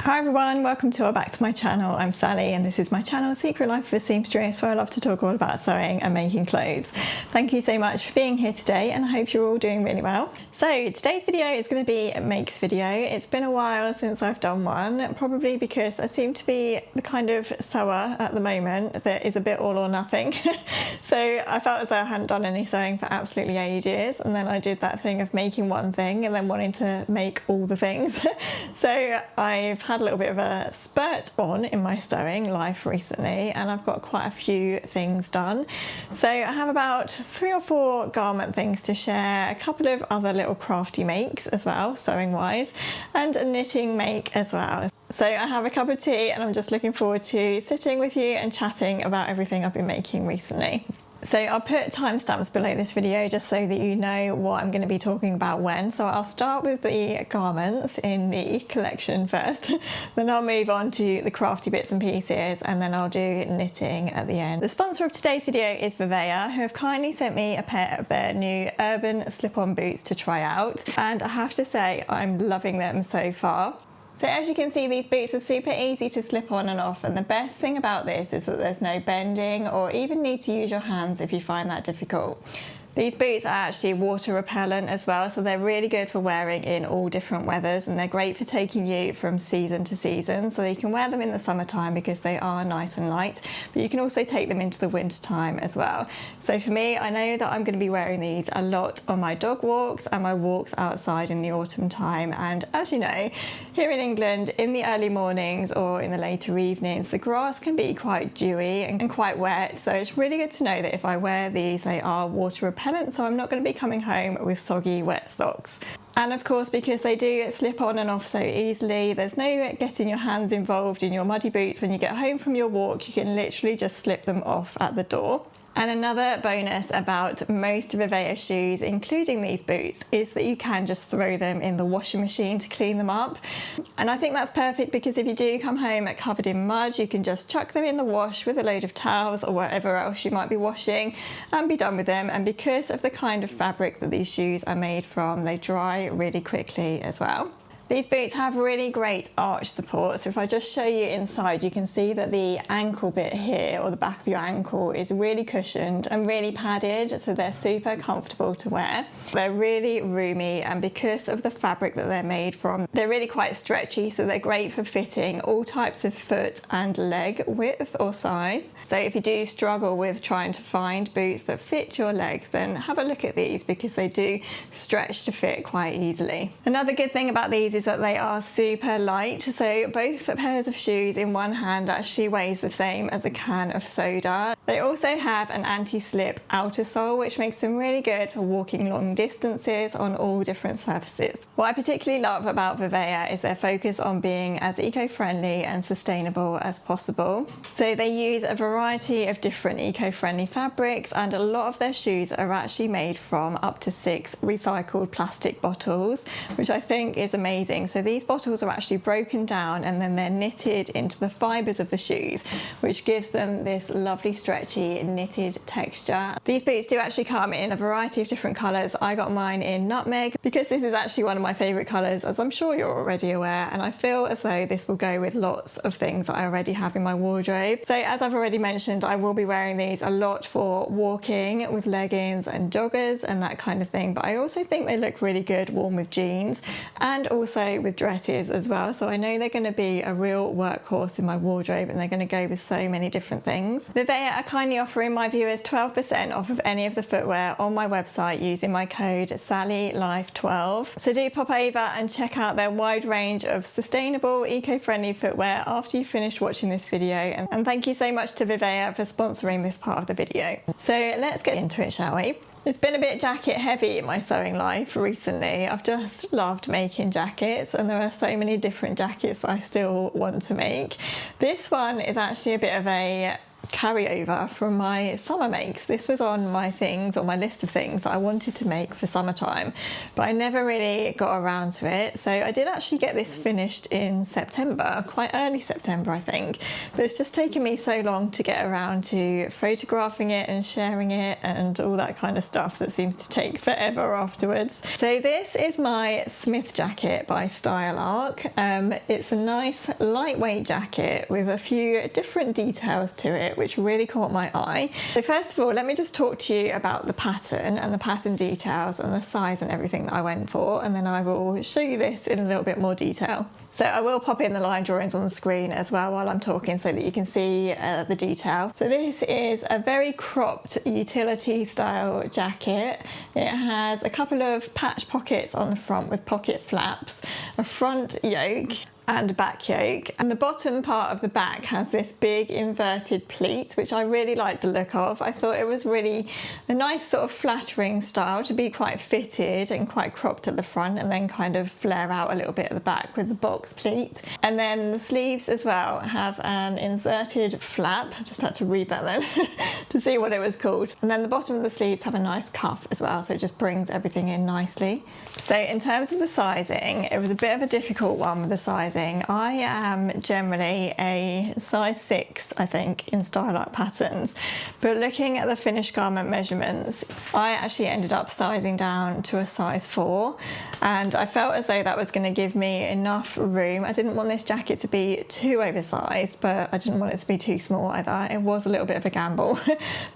Hi everyone, welcome to or back to my channel. I'm Sally and this is my channel Secret Life of a Seamstress, where I love to talk all about sewing and making clothes. Thank you so much for being here today and I hope you're all doing really well. So today's video is going to be a makes video. It's been a while since I've done one, probably because I seem to be the kind of sewer at the moment that is a bit all or nothing. So I felt as though I hadn't done any sewing for absolutely ages, and then I did that thing of making one thing and then wanting to make all the things. So I've had a little bit of a spurt on in my sewing life recently and I've got quite a few things done. So I have about 3 or 4 garment things to share, a couple of other little crafty makes as well, sewing wise, and a knitting make as well. So I have a cup of tea and I'm just looking forward to sitting with you and chatting about everything I've been making recently. So I'll put timestamps below this video just so that you know what I'm going to be talking about when. So I'll start with the garments in the collection first, then I'll move on to the crafty bits and pieces, and then I'll do knitting at the end. The sponsor of today's video is Vivea, who have kindly sent me a pair of their new urban slip-on boots to try out, and I have to say I'm loving them so far. So as you can see, these boots are super easy to slip on and off, and the best thing about this is that there's no bending or even need to use your hands if you find that difficult. These boots are actually water repellent as well, so they're really good for wearing in all different weathers, and they're great for taking you from season to season. So you can wear them in the summertime because they are nice and light, but you can also take them into the winter time as well. So for me, I know that I'm going to be wearing these a lot on my dog walks and my walks outside in the autumn time. And as you know, here in England, in the early mornings or in the later evenings, the grass can be quite dewy and quite wet. So it's really good to know that if I wear these, they are water repellent, so I'm not going to be coming home with soggy wet socks. And of course, because they do slip on and off so easily, there's no getting your hands involved in your muddy boots. When you get home from your walk, you can literally just slip them off at the door. And another bonus about most Vivea shoes, including these boots, is that you can just throw them in the washing machine to clean them up. And I think that's perfect because if you do come home covered in mud, you can just chuck them in the wash with a load of towels or whatever else you might be washing and be done with them. And because of the kind of fabric that these shoes are made from, they dry really quickly as well. These boots have really great arch support, so if I just show you inside, you can see that the ankle bit here, or the back of your ankle, is really cushioned and really padded, so they're super comfortable to wear. They're really roomy, and because of the fabric that they're made from, they're really quite stretchy, so they're great for fitting all types of foot and leg width or size. So if you do struggle with trying to find boots that fit your legs, then have a look at these because they do stretch to fit quite easily. Another good thing about these is that they are super light, so both pairs of shoes in one hand actually weighs the same as a can of soda. They also have an anti-slip outer sole, which makes them really good for walking long distances on all different surfaces. What I particularly love about Vivea is their focus on being as eco-friendly and sustainable as possible. So they use a variety of different eco-friendly fabrics, and a lot of their shoes are actually made from up to 6 recycled plastic bottles, which I think is amazing. So these bottles are actually broken down and then they're knitted into the fibres of the shoes, which gives them this lovely stretchy knitted texture. These boots do actually come in a variety of different colours. I got mine in nutmeg because this is actually one of my favourite colours, as I'm sure you're already aware, and I feel as though this will go with lots of things that I already have in my wardrobe. So as I've already mentioned, I will be wearing these a lot for walking with leggings and joggers and that kind of thing, but I also think they look really good worn with jeans and also with dresses as well. So I know they're going to be a real workhorse in my wardrobe and they're going to go with so many different things. Vivea are kindly offering my viewers 12% off of any of the footwear on my website using my code SallyLife12. So do pop over and check out their wide range of sustainable, eco-friendly footwear after you finish watching this video. And thank you so much to Vivea for sponsoring this part of the video. So let's get into it, shall we? It's been a bit jacket heavy in my sewing life recently. I've just loved making jackets, and there are so many different jackets I still want to make. This one is actually a bit of a carryover from my summer makes. This was on my things, on my list of things that I wanted to make for summertime, but I never really got around to it. So I did actually get this finished in September, quite early September I think, but it's just taken me so long to get around to photographing it and sharing it and all that kind of stuff that seems to take forever afterwards. So this is my Smith jacket by Style Arc. It's a nice lightweight jacket with a few different details to it which really caught my eye. So first of all, let me just talk to you about the pattern and the pattern details and the size and everything that I went for, and then I will show you this in a little bit more detail. So I will pop in the line drawings on the screen as well while I'm talking so that you can see the detail. So this is a very cropped utility style jacket. It has a couple of patch pockets on the front with pocket flaps, a front yoke and back yoke, and the bottom part of the back has this big inverted pleat which I really like the look of. I thought it was really a nice sort of flattering style to be quite fitted and quite cropped at the front and then kind of flare out a little bit at the back with the box pleat. And then the sleeves as well have an inserted flap, I just had to read that then to see what it was called, and then the bottom of the sleeves have a nice cuff as well, so it just brings everything in nicely. So in terms of the sizing, it was a bit of a difficult one with the sizing. I am generally a size 6, I think, in Style Arc patterns, but looking at the finished garment measurements, I actually ended up sizing down to a size 4, and I felt as though that was going to give me enough room. I didn't want this jacket to be too oversized, but I didn't want it to be too small either. It was a little bit of a gamble.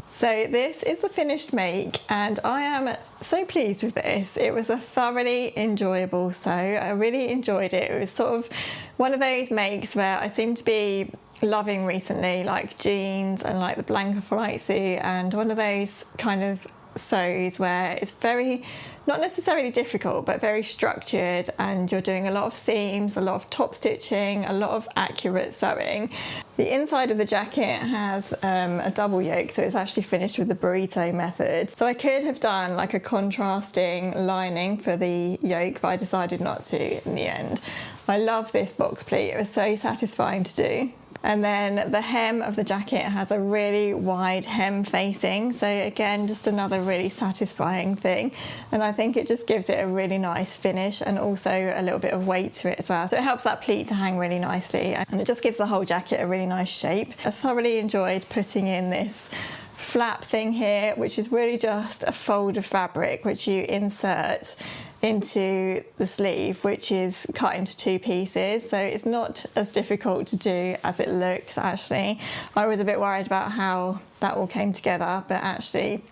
So this is the finished make, and I am so pleased with this. It was a thoroughly enjoyable sew. I really enjoyed it. It was sort of one of those makes where I seem to be loving recently, like jeans and like the blanket flight suit, and one of those kind of sews where it's very, not necessarily difficult, but very structured, and you're doing a lot of seams, a lot of top stitching, a lot of accurate sewing. The inside of the jacket has a double yoke, so it's actually finished with the burrito method. So I could have done like a contrasting lining for the yoke, but I decided not to in the end. I love this box pleat, it was so satisfying to do. And then the hem of the jacket has a really wide hem facing, so again just another really satisfying thing, and I think it just gives it a really nice finish and also a little bit of weight to it as well, so it helps that pleat to hang really nicely, and it just gives the whole jacket a really nice shape. I thoroughly enjoyed putting in this flap thing here, which is really just a fold of fabric which you insert into the sleeve, which is cut into 2 pieces, so it's not as difficult to do as it looks. Actually, I was a bit worried about how that all came together, but actually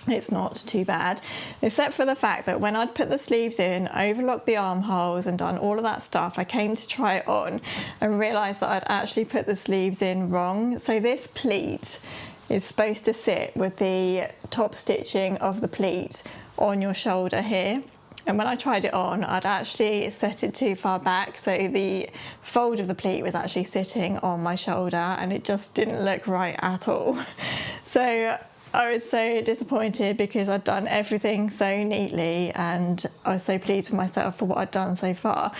it's not too bad, except for the fact that when I'd put the sleeves in, overlocked the armholes and done all of that stuff, I came to try it on and realised that I'd actually put the sleeves in wrong. So this pleat is supposed to sit with the top stitching of the pleat on your shoulder here, and when I tried it on, I'd actually set it too far back, so the fold of the pleat was actually sitting on my shoulder, and it just didn't look right at all. So I was so disappointed because I'd done everything so neatly and I was so pleased with myself for what I'd done so far.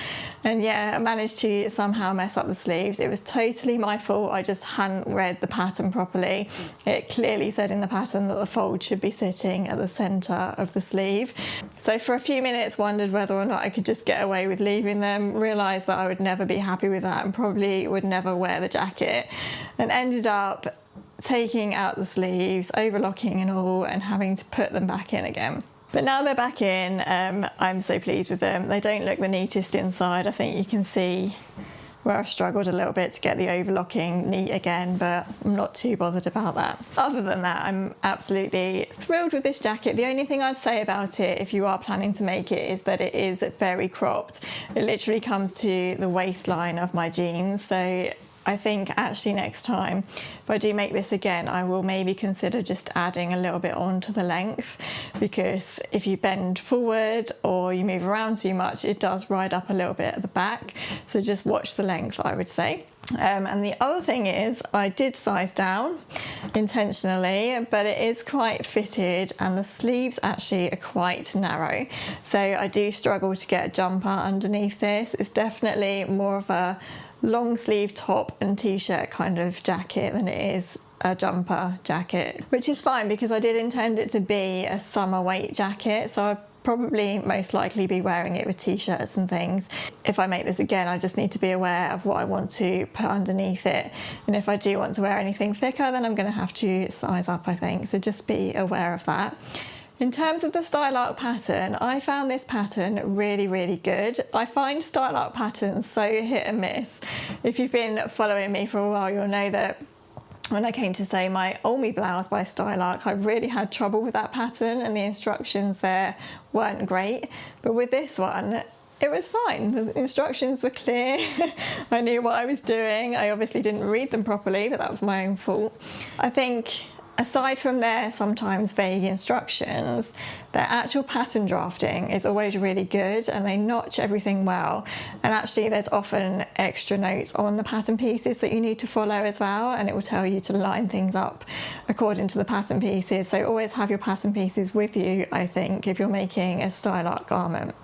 And yeah, I managed to somehow mess up the sleeves. It was totally my fault. I just hadn't read the pattern properly. It clearly said in the pattern that the fold should be sitting at the centre of the sleeve. So for a few minutes wondered whether or not I could just get away with leaving them, realised that I would never be happy with that and probably would never wear the jacket, and ended up taking out the sleeves, overlocking and all, and having to put them back in again. But now they're back in, I'm so pleased with them. They don't look the neatest inside. I think you can see where I've struggled a little bit to get the overlocking neat again, but I'm not too bothered about that. Other than that, I'm absolutely thrilled with this jacket. The only thing I'd say about it, if you are planning to make it, is that it is very cropped. It literally comes to the waistline of my jeans, so I think actually next time, if I do make this again, I will maybe consider just adding a little bit on to the length, because if you bend forward or you move around too much, it does ride up a little bit at the back. So just watch the length, I would say. And the other thing is, I did size down intentionally, but it is quite fitted and the sleeves actually are quite narrow. So I do struggle to get a jumper underneath this. It's definitely more of a long sleeve top and t-shirt kind of jacket than it is a jumper jacket, which is fine because I did intend it to be a summer weight jacket, so I'd probably most likely be wearing it with t-shirts and things. If I make this again, I just need to be aware of what I want to put underneath it, and if I do want to wear anything thicker, then I'm going to have to size up, I think, so just be aware of that. In terms of the style arc pattern, I found this pattern really, really good. I find style arc patterns so hit and miss. If you've been following me for a while, you'll know that when I came to sew my Olmi blouse by Style Arc, I really had trouble with that pattern and the instructions there weren't great. But with this one, it was fine. The instructions were clear. I knew what I was doing. I obviously didn't read them properly, but that was my own fault. I think aside from their sometimes vague instructions, their actual pattern drafting is always really good and they notch everything well. And actually there's often extra notes on the pattern pieces that you need to follow as well, and it will tell you to line things up according to the pattern pieces. So always have your pattern pieces with you, I think, if you're making a style art garment.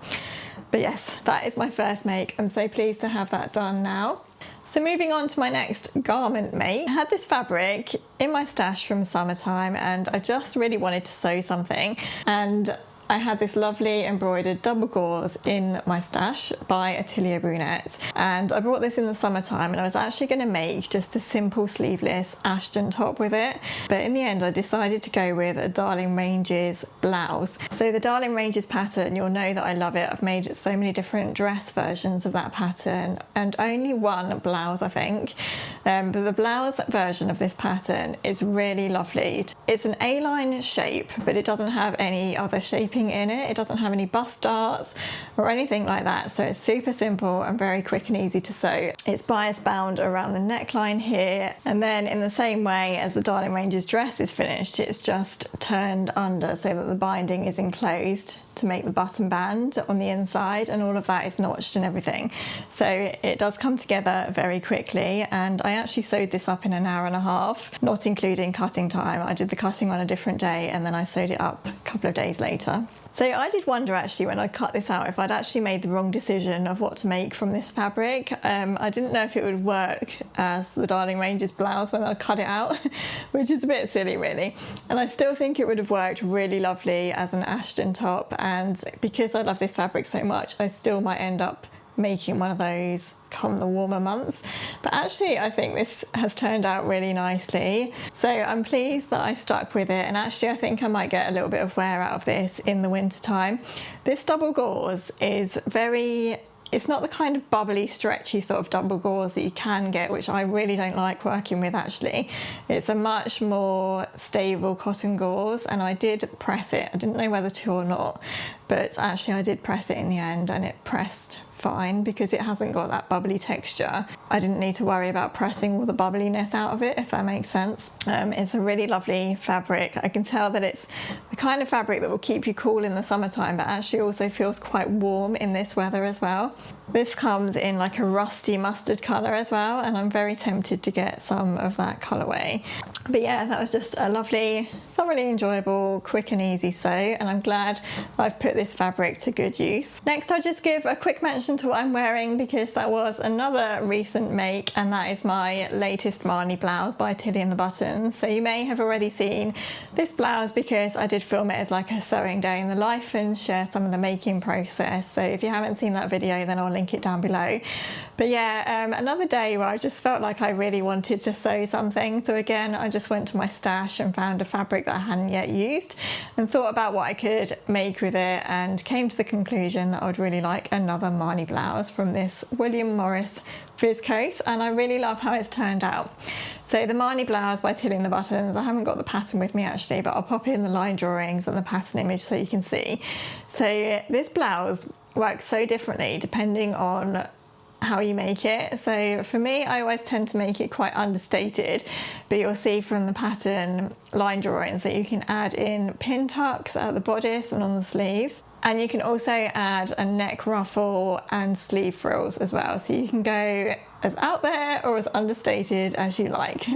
But yes, that is my first make. I'm so pleased to have that done now. So moving on to my next garment make, I had this fabric in my stash from summertime and I just really wanted to sew something, and I had this lovely embroidered double gauze in my stash by Atelier Brunette, and I brought this in the summertime and I was actually going to make just a simple sleeveless Ashton top with it, but in the end I decided to go with a Darling Ranges blouse. So the Darling Ranges pattern, you'll know that I love it. I've made so many different dress versions of that pattern and only one blouse, I think, but the blouse version of this pattern is really lovely. It's an A-line shape, but it doesn't have any other shaping in it. It doesn't have any bust darts or anything like that, so it's super simple and very quick and easy to sew. It's bias bound around the neckline here, and then in the same way as the Darling Ranges dress is finished, it's just turned under so that the binding is enclosed to make the button band on the inside, and all of that is notched and everything. So it does come together very quickly, and I actually sewed this up in an hour and a half, not including cutting time. I did the cutting on a different day and then I sewed it up a couple of days later. So I did wonder actually when I cut this out if I'd actually made the wrong decision of what to make from this fabric. I didn't know if it would work as the Darling Ranges blouse when I cut it out, which is a bit silly really. And I still think it would have worked really lovely as an Ashton top, and because I love this fabric so much, I still might end up making one of those come the warmer months. But actually I think this has turned out really nicely, so I'm pleased that I stuck with it, and actually I think I might get a little bit of wear out of this in the winter time. This double gauze is it's not the kind of bubbly, stretchy sort of double gauze that you can get, which I really don't like working with actually. It's a much more stable cotton gauze, and I did press it. I didn't know whether to or not, but actually I did press it in the end and it pressed fine because it hasn't got that bubbly texture. I didn't need to worry about pressing all the bubbliness out of it, if that makes sense. It's a really lovely fabric. I can tell that it's the kind of fabric that will keep you cool in the summertime, but actually also feels quite warm in this weather as well. This comes in like a rusty mustard colour as well, and I'm very tempted to get some of that colourway. But yeah, that was just a lovely, thoroughly enjoyable, quick and easy sew, and I'm glad I've put this fabric to good use. Next, I'll just give a quick mention to what I'm wearing because that was another recent make, and that is my latest Marnie blouse by Tilly and the Buttons. So you may have already seen this blouse because I did film it as like a sewing day in the life and share some of the making process. So if you haven't seen that video, then I'll link it down below. But yeah, another day where I just felt like I really wanted to sew something. So again, I just went to my stash and found a fabric that I hadn't yet used and thought about what I could make with it, and came to the conclusion that I would really like another Marnie blouse from this William Morris viscose, and I really love how it's turned out. So the Marnie blouse by Tilly and the Buttons, I haven't got the pattern with me actually, but I'll pop in the line drawings and the pattern image so you can see. So this blouse works so differently depending on how you make it. So for me, I always tend to make it quite understated, but you'll see from the pattern line drawings that you can add in pin tucks at the bodice and on the sleeves. And you can also add a neck ruffle and sleeve frills as well. So you can go as out there or as understated as you like.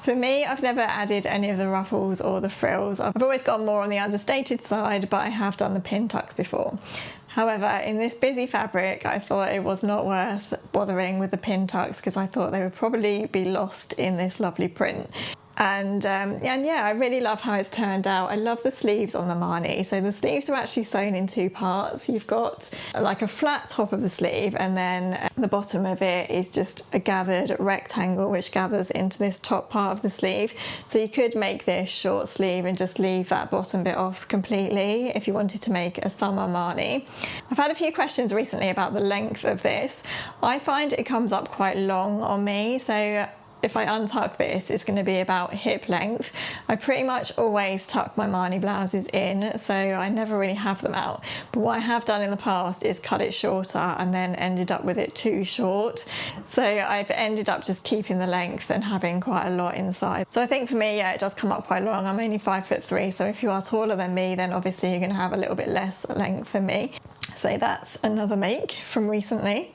For me, I've never added any of the ruffles or the frills. I've always gone more on the understated side, but I have done the pin tucks before. However, in this busy fabric, I thought it was not worth bothering with the pin tucks because I thought they would probably be lost in this lovely print. And yeah, I really love how it's turned out. I love the sleeves on the Marni. So the sleeves are actually sewn in two parts. You've got like a flat top of the sleeve, and then the bottom of it is just a gathered rectangle which gathers into this top part of the sleeve. So you could make this short sleeve and just leave that bottom bit off completely if you wanted to make a summer Marni. I've had a few questions recently about the length of this. I find it comes up quite long on me, so if I untuck this, it's going to be about hip length. I pretty much always tuck my Marni blouses in, so I never really have them out. But what I have done in the past is cut it shorter and then ended up with it too short. So I've ended up just keeping the length and having quite a lot inside. So I think for me, yeah, it does come up quite long. I'm only 5'3", so if you are taller than me, then obviously you're going to have a little bit less length than me. So that's another make from recently.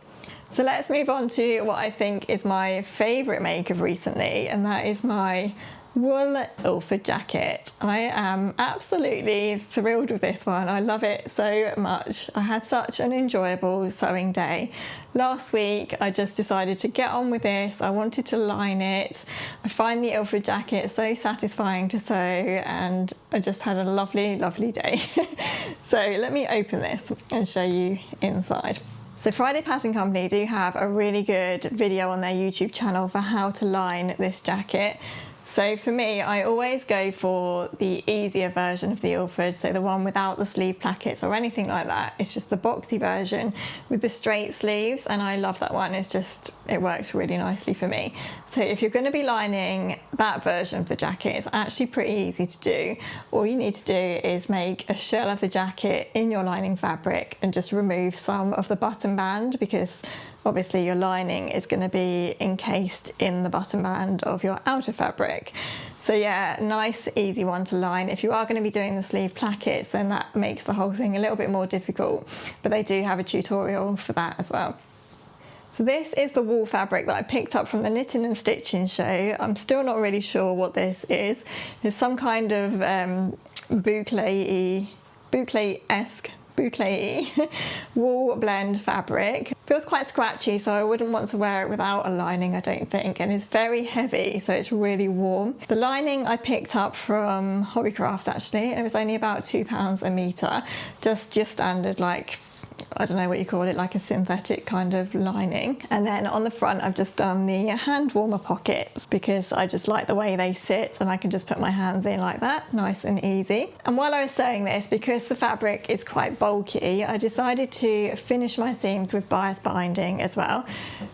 So let's move on to what I think is my favourite make of recently, and that is my wool Alford jacket. I am absolutely thrilled with this one. I love it so much. I had such an enjoyable sewing day. Last week I just decided to get on with this. I wanted to line it. I find the Alford jacket so satisfying to sew, and I just had a lovely, lovely day. So let me open this and show you inside. So Friday Pattern Company do have a really good video on their YouTube channel for how to line this jacket. So for me, I always go for the easier version of the Alford, so the one without the sleeve plackets or anything like that. It's just the boxy version with the straight sleeves, and I love that one. It works really nicely for me. So if you're going to be lining that version of the jacket, it's actually pretty easy to do. All you need to do is make a shell of the jacket in your lining fabric and just remove some of the button band, because obviously your lining is going to be encased in the button band of your outer fabric. So yeah, nice easy one to line. If you are going to be doing the sleeve plackets, then that makes the whole thing a little bit more difficult, but they do have a tutorial for that as well. So this is the wool fabric that I picked up from the Knitting and Stitching show. I'm still not really sure what this is. It's some kind of boucle-esque wool blend fabric. Feels quite scratchy, so I wouldn't want to wear it without a lining, I don't think, and it's very heavy, so it's really warm. The lining I picked up from Hobbycrafts actually, and it was only about £2 a metre, just your standard, like, I don't know what you call it, like a synthetic kind of lining. And then on the front I've just done the hand warmer pockets because I just like the way they sit, and I can just put my hands in like that, nice and easy. And while I was sewing this, because the fabric is quite bulky, I decided to finish my seams with bias binding as well.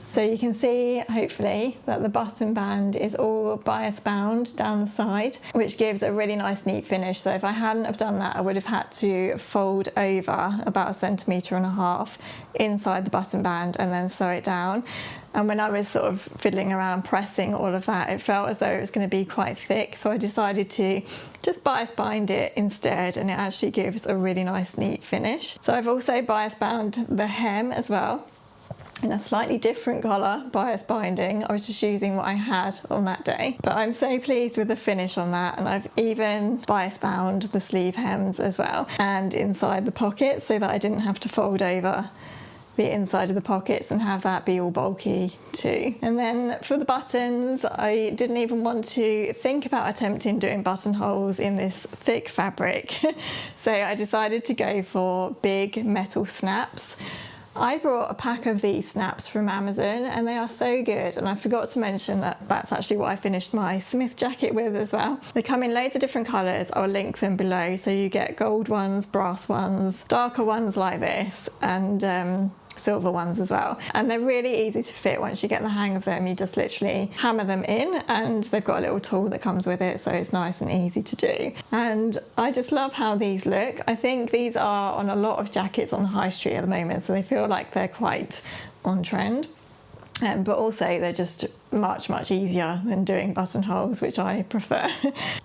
So you can see, hopefully, that the button band is all bias bound down the side, which gives a really nice neat finish. So if I hadn't have done that, I would have had to fold over about 1.5 centimetres inside the button band and then sew it down. And when I was sort of fiddling around pressing all of that, it felt as though it was going to be quite thick, so I decided to just bias bind it instead, and it actually gives a really nice neat finish. So I've also bias bound the hem as well in a slightly different colour bias binding. I was just using what I had on that day, but I'm so pleased with the finish on that. And I've even bias bound the sleeve hems as well and inside the pockets, so that I didn't have to fold over the inside of the pockets and have that be all bulky too. And then for the buttons, I didn't even want to think about attempting doing buttonholes in this thick fabric. So I decided to go for big metal snaps. I brought a pack of these snaps from Amazon, and they are so good, and I forgot to mention that that's actually what I finished my Smith jacket with as well. They come in loads of different colours. I'll link them below, so you get gold ones, brass ones, darker ones like this, and silver ones as well. And they're really easy to fit once you get the hang of them. You just literally hammer them in, and they've got a little tool that comes with it, so it's nice and easy to do. And I just love how these look. I think these are on a lot of jackets on the high street at the moment, so they feel like they're quite on trend. But also they're just much easier than doing buttonholes, which I prefer.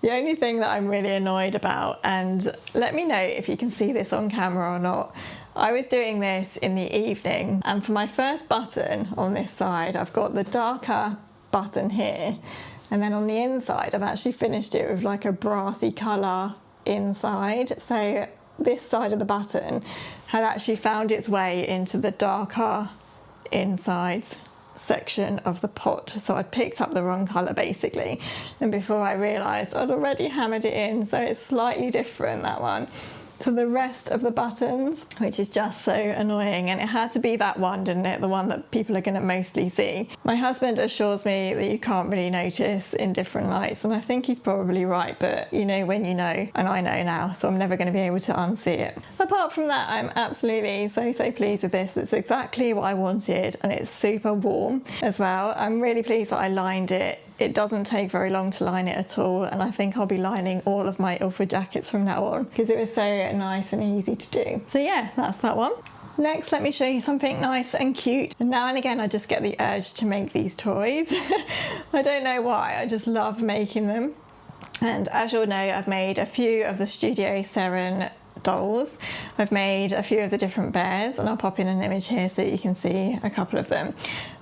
The only thing that I'm really annoyed about, and let me know if you can see this on camera or not, I was doing this in the evening, and for my first button on this side, I've got the darker button here, and then on the inside I've actually finished it with like a brassy colour inside. So this side of the button had actually found its way into the darker insides section of the pot, so I'd picked up the wrong colour basically, and before I realised I'd already hammered it in, so it's slightly different, that one, to the rest of the buttons, which is just so annoying. And it had to be that one, didn't it? The one that people are going to mostly see. My husband assures me that you can't really notice in different lights, and I think he's probably right, but you know when you know, and I know now, so I'm never going to be able to unsee it. Apart from that, I'm absolutely so pleased with this. It's exactly what I wanted, and it's super warm as well. I'm really pleased that I lined it. It doesn't take very long to line it at all, and I think I'll be lining all of my Alford jackets from now on because it was so nice and easy to do. So yeah, that's that one. Next, let me show you something nice and cute. And now and again, I just get the urge to make these toys. I don't know why, I just love making them. And as you'll know, I've made a few of the Studio Seren dolls. I've made a few of the different bears, and I'll pop in an image here so you can see a couple of them.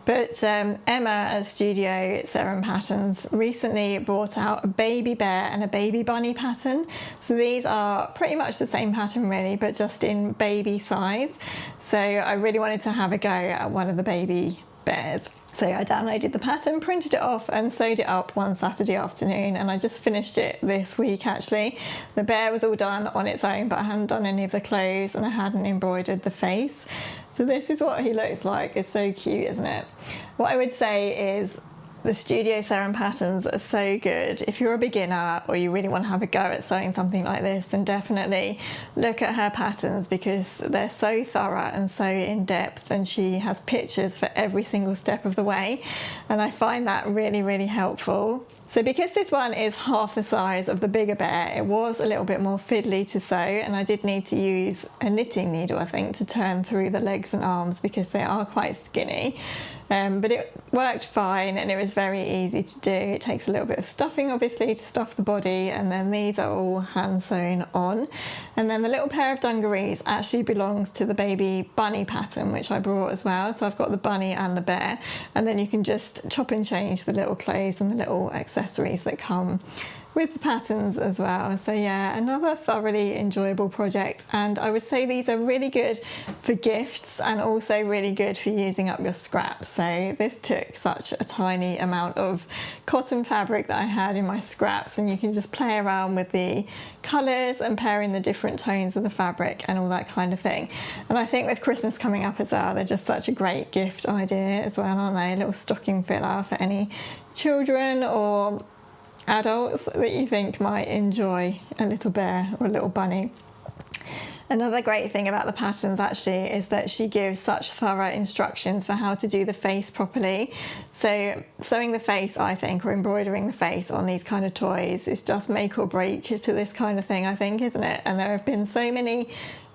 But Emma at Studio Seren Patterns recently brought out a baby bear and a baby bunny pattern. So these are pretty much the same pattern really, but just in baby size. So I really wanted to have a go at one of the baby bears. So I downloaded the pattern, printed it off and sewed it up one Saturday afternoon, and I just finished it this week actually. The bear was all done on its own, but I hadn't done any of the clothes and I hadn't embroidered the face. So this is what he looks like. It's so cute, isn't it? What I would say is the Studio Seren patterns are so good. If you're a beginner or you really want to have a go at sewing something like this, then definitely look at her patterns because they're so thorough and so in depth, and she has pictures for every single step of the way, and I find that really helpful. So because this one is half the size of the bigger bear, it was a little bit more fiddly to sew, and I did need to use a knitting needle, I think, to turn through the legs and arms because they are quite skinny. But it worked fine and it was very easy to do. It takes a little bit of stuffing obviously to stuff the body, and then these are all hand sewn on. And then the little pair of dungarees actually belongs to the baby bunny pattern, which I brought as well. So I've got the bunny and the bear, and then you can just chop and change the little clothes and the little accessories that come with the patterns as well. So yeah, another thoroughly enjoyable project, and I would say these are really good for gifts and also really good for using up your scraps. So this took such a tiny amount of cotton fabric that I had in my scraps, and you can just play around with the colours and pairing the different tones of the fabric and all that kind of thing. And I think with Christmas coming up as well, they're just such a great gift idea as well, aren't they? A little stocking filler for any children or adults that you think might enjoy a little bear or a little bunny. Another great thing about the patterns actually is that she gives such thorough instructions for how to do the face properly. So sewing the face, I think, or embroidering the face on these kind of toys is just make or break to this kind of thing, I think, isn't it? And there have been so many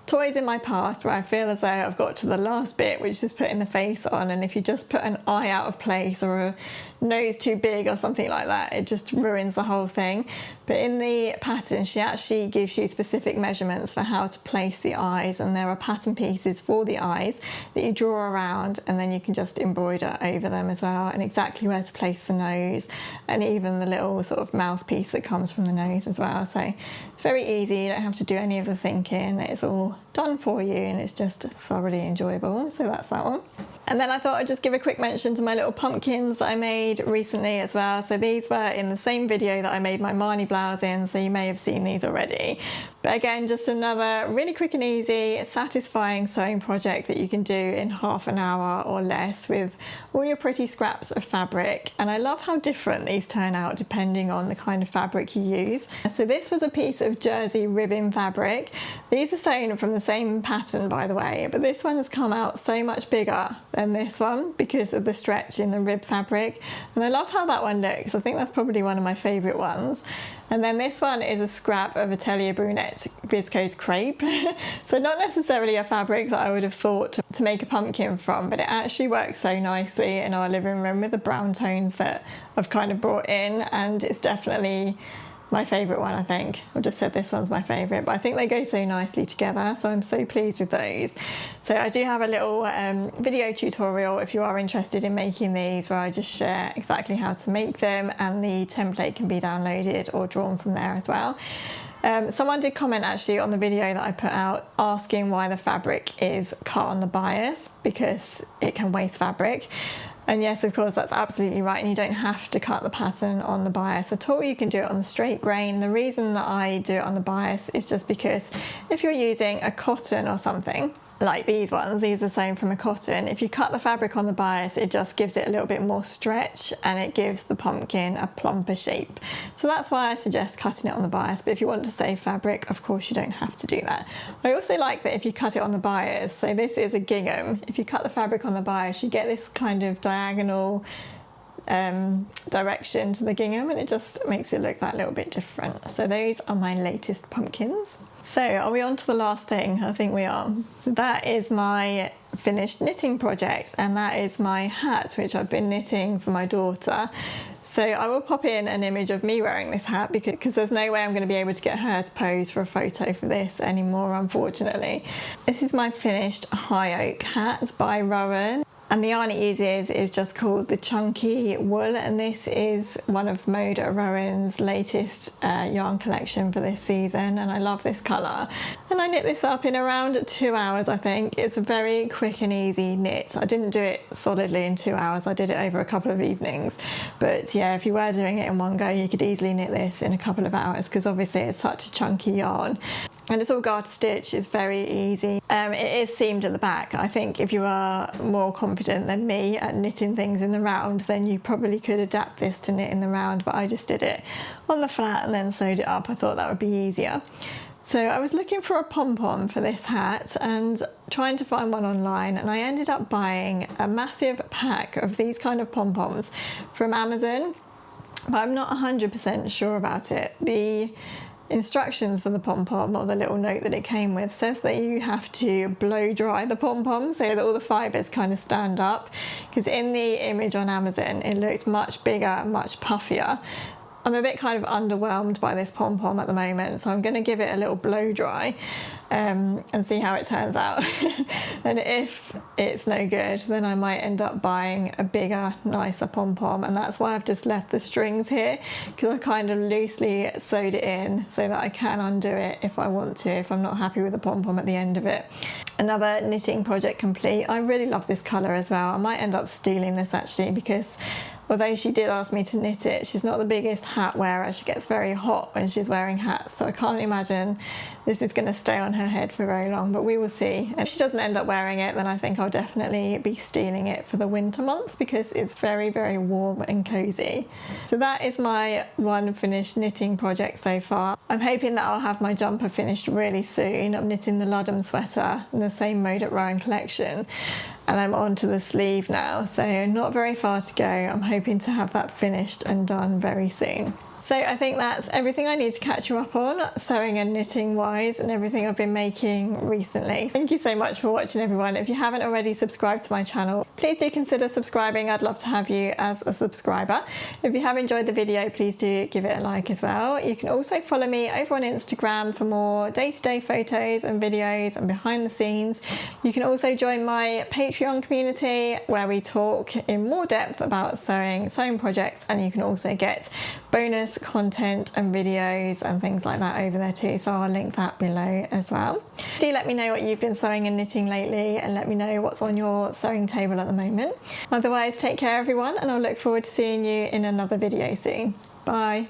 toys in my past where I feel as though I've got to the last bit, which is putting the face on, and if you just put an eye out of place or a nose too big or something like that, it just ruins the whole thing. But in the pattern, she actually gives you specific measurements for how to place the eyes, and there are pattern pieces for the eyes that you draw around, and then you can just embroider over them as well, and exactly where to place the nose, and even the little sort of mouthpiece that comes from the nose as well. So it's very easy, you don't have to do any of the thinking, it's all done for you, and it's just thoroughly enjoyable. So that's that one. And then I thought I'd just give a quick mention to my little pumpkins that I made recently as well. So these were in the same video that I made my Marnie blouse in, so you may have seen these already. But again, just another really quick and easy, satisfying sewing project that you can do in half an hour or less with all your pretty scraps of fabric. And I love how different these turn out depending on the kind of fabric you use. So this was a piece of jersey ribbon fabric. These are sewn from the same pattern, by the way, but this one has come out so much bigger than this one because of the stretch in the rib fabric, and I love how that one looks. I think that's probably one of my favourite ones. And then this one is a scrap of Atelier Brunette viscose crepe. So not necessarily a fabric that I would have thought to make a pumpkin from, but it actually works so nicely in our living room with the brown tones that I've kind of brought in, and it's definitely my favourite one, I think. I just said this one's my favourite, but I think they go so nicely together, so I'm so pleased with those. So I do have a little video tutorial if you are interested in making these, where I just share exactly how to make them, and the template can be downloaded or drawn from there as well. Someone did comment actually on the video that I put out asking why the fabric is cut on the bias, because it can waste fabric. And yes, of course, that's absolutely right, and you don't have to cut the pattern on the bias at all. You can do it on the straight grain. The reason that I do it on the bias is just because if you're using a cotton or something, like these ones, these are sewn from a cotton, if you cut the fabric on the bias, it just gives it a little bit more stretch and it gives the pumpkin a plumper shape. So that's why I suggest cutting it on the bias, but if you want to save fabric, of course you don't have to do that. I also like that if you cut it on the bias, so this is a gingham, if you cut the fabric on the bias, you get this kind of diagonal direction to the gingham, and it just makes it look that little bit different. So those are my latest pumpkins. So are we on to the last thing? I think we are. So that is my finished knitting project, and that is my hat, which I've been knitting for my daughter. So I will pop in an image of me wearing this hat because there's no way I'm going to be able to get her to pose for a photo for this anymore, unfortunately. This is my finished high oak hat by Rowan. And the yarn it uses is just called the Chunky Wool, and this is one of Moda Rowan's latest yarn collection for this season, and I love this colour. And I knit this up in around 2 hours, I think. It's a very quick and easy knit. I didn't do it solidly in 2 hours, I did it over a couple of evenings. But yeah, if you were doing it in one go, you could easily knit this in a couple of hours because obviously it's such a chunky yarn. And it's all garter stitch, it's very easy. It is seamed at the back. I think if you are more confident than me at knitting things in the round, then you probably could adapt this to knit in the round, but I just did it on the flat and then sewed it up. I thought that would be easier. So I was looking for a pom-pom for this hat and trying to find one online, and I ended up buying a massive pack of these kind of pom-poms from Amazon, but I'm not 100% sure about it. The instructions for the pom-pom, or the little note that it came with, says that you have to blow dry the pom-pom so that all the fibres kind of stand up, because in the image on Amazon it looks much bigger, much puffier. I'm a bit kind of underwhelmed by this pom-pom at the moment, so I'm going to give it a little blow dry and see how it turns out. And if it's no good, then I might end up buying a bigger, nicer pom-pom, and that's why I've just left the strings here, because I kind of loosely sewed it in so that I can undo it if I want to, if I'm not happy with the pom-pom at the end of it. Another knitting project complete. I really love this colour as well. I might end up stealing this actually, because although she did ask me to knit it, she's not the biggest hat wearer. She gets very hot when she's wearing hats, so I can't imagine this is going to stay on her head for very long, but we will see. If she doesn't end up wearing it, then I think I'll definitely be stealing it for the winter months because it's very, very warm and cozy. So that is my one finished knitting project so far. I'm hoping that I'll have my jumper finished really soon. I'm knitting the Ludham sweater in the same mode at Rowan collection, and I'm on to the sleeve now, so not very far to go. I'm hoping to have that finished and done very soon. So I think that's everything I need to catch you up on, sewing and knitting wise, and everything I've been making recently. Thank you so much for watching, everyone. If you haven't already subscribed to my channel, please do consider subscribing. I'd love to have you as a subscriber. If you have enjoyed the video, please do give it a like as well. You can also follow me over on Instagram for more day-to-day photos and videos and behind the scenes. You can also join my Patreon community where we talk in more depth about sewing projects, and you can also get bonus content and videos and things like that over there too, so I'll link that below as well. Do let me know what you've been sewing and knitting lately, and let me know what's on your sewing table at the moment. Otherwise, take care everyone, and I'll look forward to seeing you in another video soon. Bye.